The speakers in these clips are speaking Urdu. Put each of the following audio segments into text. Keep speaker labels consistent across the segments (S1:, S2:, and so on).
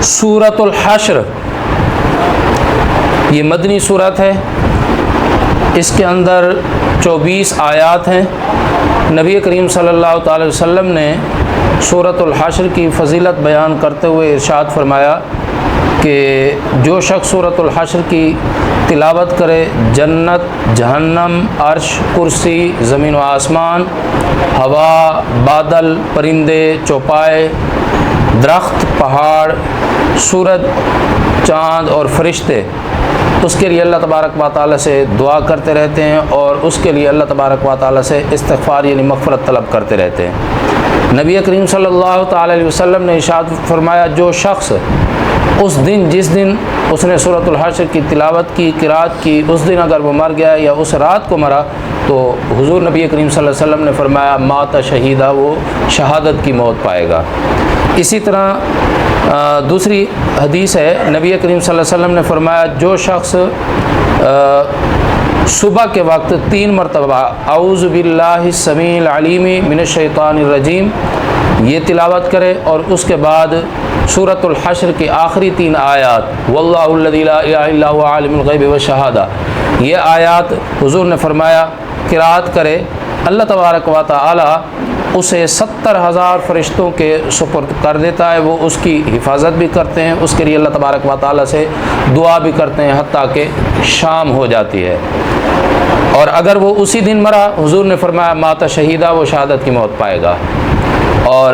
S1: سورۃ الحشر یہ مدنی صورت ہے، اس کے اندر 24 آیات ہیں۔ نبی کریم صلی اللہ تعالی وسلم نے سورۃ الحشر کی فضیلت بیان کرتے ہوئے ارشاد فرمایا کہ جو شخص سورۃ الحشر کی تلاوت کرے جنت، جہنم، عرش، کرسی، زمین و آسمان، ہوا، بادل، پرندے، چوپائے، درخت، پہاڑ، سورج، چاند اور فرشتے اس کے لیے اللہ تبارک و تعالیٰ سے دعا کرتے رہتے ہیں اور اس کے لیے اللہ تبارک و تعالیٰ سے استغفار یعنی مغفرت طلب کرتے رہتے ہیں۔ نبی کریم صلی اللہ تعالیٰ علیہ وسلم نے ارشاد فرمایا جو شخص اس دن جس دن اس نے سورۃ الحشر کی تلاوت کی، قرات کی، اس دن اگر وہ مر گیا یا اس رات کو مرا تو حضور نبی کریم صلی اللہ علیہ وسلم نے فرمایا مات شہیدہ، وہ شہادت کی موت پائے گا۔ اسی طرح دوسری حدیث ہے، نبی کریم صلی اللہ علیہ وسلم نے فرمایا جو شخص صبح کے وقت 3 مرتبہ اعوذ باللہ السمیع العلیم من الشیطان الرجیم یہ تلاوت کرے اور اس کے بعد سورۃ الحشر کی آخری 3 آیات واللہ الذی لا الہ الا هو عالم الغیب والشہادہ یہ آیات حضور نے فرمایا قرات کرے، اللہ تبارک و تعالی اسے 70,000 فرشتوں کے سپرد کر دیتا ہے، وہ اس کی حفاظت بھی کرتے ہیں، اس کے لیے اللہ تبارک و تعالیٰ سے دعا بھی کرتے ہیں حتیٰ کہ شام ہو جاتی ہے۔ اور اگر وہ اسی دن مرا حضور نے فرمایا مات شہیدہ، وہ شہادت کی موت پائے گا۔ اور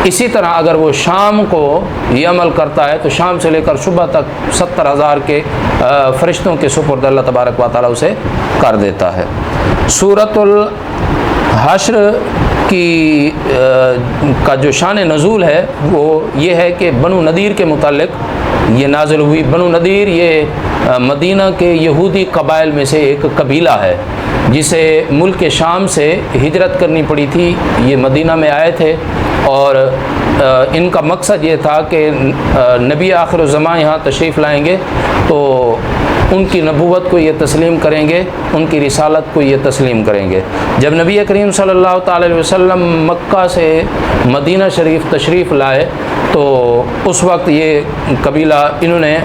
S1: اسی طرح اگر وہ شام کو یہ عمل کرتا ہے تو شام سے لے کر صبح تک 70,000 کے فرشتوں کے سپرد اللہ تبارک و تعالیٰ اسے کر دیتا ہے۔ سورۃ الحشر کی کا جو شان نزول ہے وہ یہ ہے کہ بنو نذیر کے متعلق یہ نازل ہوئی۔ بنو نذیر یہ مدینہ کے یہودی قبائل میں سے ایک قبیلہ ہے جسے ملک شام سے ہجرت کرنی پڑی تھی، یہ مدینہ میں آئے تھے اور ان کا مقصد یہ تھا کہ نبی آخر الزمان یہاں تشریف لائیں گے تو ان کی نبوت کو یہ تسلیم کریں گے، ان کی رسالت کو یہ تسلیم کریں گے۔ جب نبی کریم صلی اللہ تعالی علیہ وسلم مکہ سے مدینہ شریف تشریف لائے تو اس وقت یہ قبیلہ انہوں نے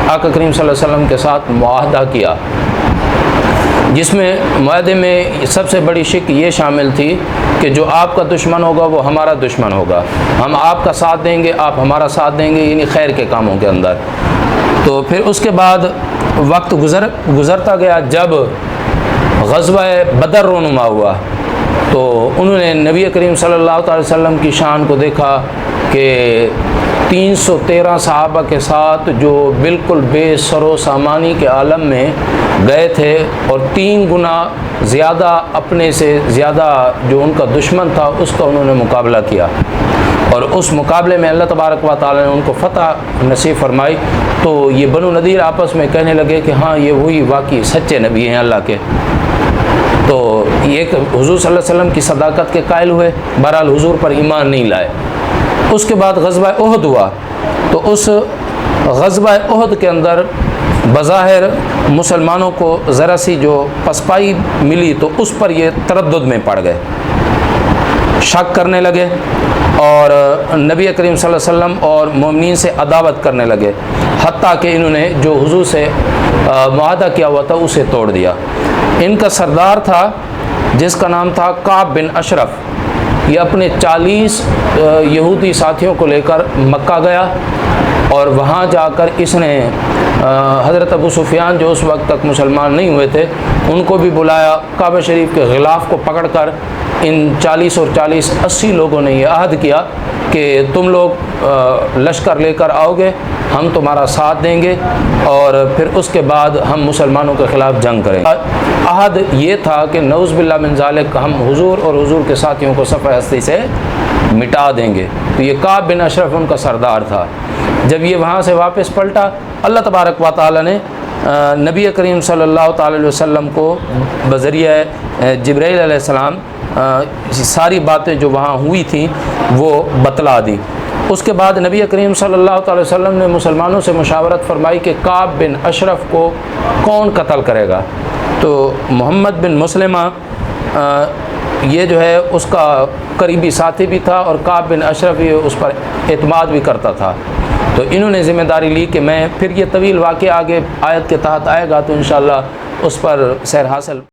S1: آقا کریم صلی اللہ علیہ وسلم کے ساتھ معاہدہ کیا، جس میں معاہدے میں سب سے بڑی شک یہ شامل تھی کہ جو آپ کا دشمن ہوگا وہ ہمارا دشمن ہوگا، ہم آپ کا ساتھ دیں گے، آپ ہمارا ساتھ دیں گے، یعنی خیر کے کاموں کے اندر۔ تو پھر اس کے بعد وقت گزرتا گیا، جب غزوہ بدر رونما ہوا تو انہوں نے نبی کریم صلی اللہ تعالی وسلم کی شان کو دیکھا کہ 313 صحابہ کے ساتھ جو بالکل بے سر و سامانی کے عالم میں گئے تھے اور 3 گنا زیادہ اپنے سے زیادہ جو ان کا دشمن تھا اس کا انہوں نے مقابلہ کیا اور اس مقابلے میں اللہ تبارک و تعالی نے ان کو فتح نصیب فرمائی۔ تو یہ بنو نذیر آپس میں کہنے لگے کہ ہاں یہ وہی واقعی سچے نبی ہیں اللہ کے۔ تو یہ حضور صلی اللہ علیہ وسلم کی صداقت کے قائل ہوئے، بہرحال حضور پر ایمان نہیں لائے۔ اس کے بعد غزوہ احد ہوا تو اس غزوہ احد کے اندر بظاہر مسلمانوں کو ذرا سی جو پسپائی ملی تو اس پر یہ تردد میں پڑ گئے، شک کرنے لگے اور نبی کریم صلی اللہ علیہ وسلم اور مومنین سے عداوت کرنے لگے، حتیٰ کہ انہوں نے جو حضور سے معاہدہ کیا ہوا تھا اسے توڑ دیا۔ ان کا سردار تھا جس کا نام تھا کعب بن اشرف، یہ اپنے 40 یہودی ساتھیوں کو لے کر مکہ گیا اور وہاں جا کر اس نے حضرت ابو سفیان جو اس وقت تک مسلمان نہیں ہوئے تھے ان کو بھی بلایا، کعبہ شریف کے غلاف کو پکڑ کر ان 40 اور 40 80 لوگوں نے یہ عہد کیا کہ تم لوگ لشکر لے کر آؤ گے، ہم تمہارا ساتھ دیں گے اور پھر اس کے بعد ہم مسلمانوں کے خلاف جنگ کریں گے۔ عہد یہ تھا کہ نعوذ باللہ من ذالک ہم حضور اور حضور کے ساتھیوں کو صفحہ ہستی سے مٹا دیں گے۔ تو یہ کعب بن اشرف ان کا سردار تھا۔ جب یہ وہاں سے واپس پلٹا اللہ تبارک و تعالی نے نبی کریم صلی اللہ تعالی علیہ وسلم کو بذریعہ جبرائیل علیہ السلام ساری باتیں جو وہاں ہوئی تھیں وہ بتلا دی۔ اس کے بعد نبی کریم صلی اللہ تعالی وسلم نے مسلمانوں سے مشاورت فرمائی کہ کعب بن اشرف کو کون قتل کرے گا۔ تو محمد بن مسلمہ یہ جو ہے اس کا قریبی ساتھی بھی تھا اور کعب بن اشرف یہ اس پر اعتماد بھی کرتا تھا۔ تو انہوں نے ذمہ داری لی کہ میں پھر یہ طویل واقعہ آگے آیت کے تحت آئے گا تو انشاءاللہ اس پر سیر حاصل